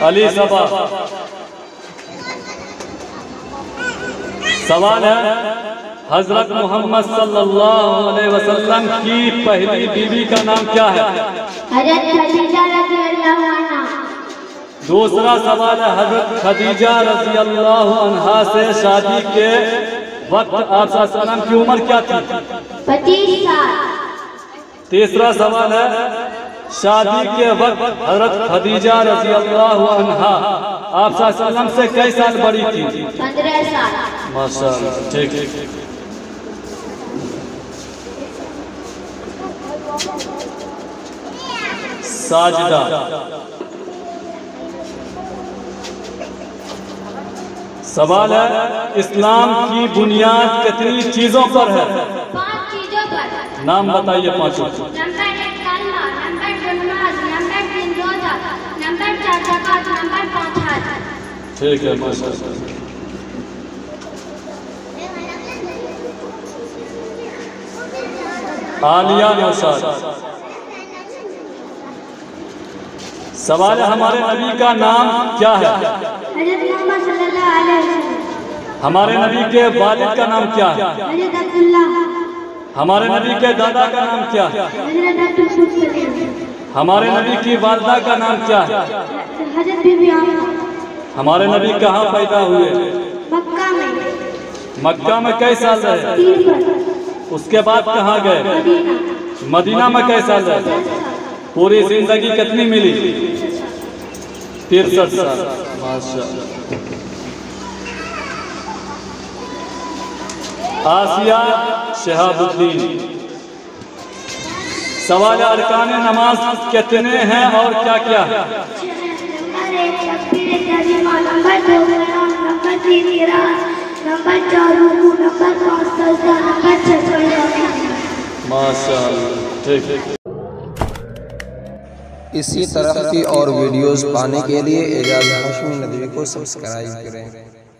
अली सबा। सवाल है, हजरत मोहम्मद सल्लल्लाहु अलैहि वसल्लम की पहली बीवी का नाम क्या है? हजरत खदीजा रज़ियल्लाहु अन्हा। दूसरा सवाल है, हजरत खदीजा रज़ियल्लाहु अन्हा से शादी के वक्त आप सल्लल्लाहु अलैहि वसल्लम की उम्र क्या थी? 25 साल। तीसरा सवाल है, शादी के वक्त हजरत खदीजा रज़ियल्लाहु अन्हा आप सल्लल्लाहु अलैहि वसल्लम से कई साल बड़ी थी? 15 साल। माशाअल्लाह, ठीक। साजिदा। सवाल है, इस्लाम की बुनियाद कितनी चीजों पर है? 5 चीजों पर। नाम बताइए पांचों। नंबर 1 कलमा, नंबर 2 नमाज, नंबर 3 रोजा, नंबर 4 ज़कात, नंबर 5 हज। ठीक है, माशाअल्लाह। आलिया नौशाद। सवाल है, हमारे नबी का नाम क्या है? हजरत मोहम्मद सल्लल्लाहु अलैहि वसल्लम। हमारे नबी के वालिद का नाम क्या है? हजरत अब्दुल्लाह। हमारे नबी के दादा का नाम क्या है? हजरत अब्दुल मुत्तलिब। हमारे नबी की वालिदा का नाम क्या है? हजरत बीबी आमिना। हमारे नबी कहाँ पैदा हुए? मक्का में। मक्का में कई साल रहे? 3 साल। उसके बाद कहाँ गए? मदीना। मदीना में कई साल रहे? पूरी जिंदगी कितनी मिली? 63 साल। माशाअल्लाह। आसिया शहाबुद्दीन। सवाल, अरकान नमाज कितने हैं और क्या क्या है? नंबर 1 तकबीर तहरीमा, नंबर 2 क़याम, नंबर 3 क़िराअत, नंबर 4 रुकू, नंबर 5 सजदा, नंबर 6 सुजूद। माशाअल्लाह, ठीक। इसी तरह की और वीडियोस पाने के लिए एजाज हाशमी नदवी को सब्सक्राइब करें।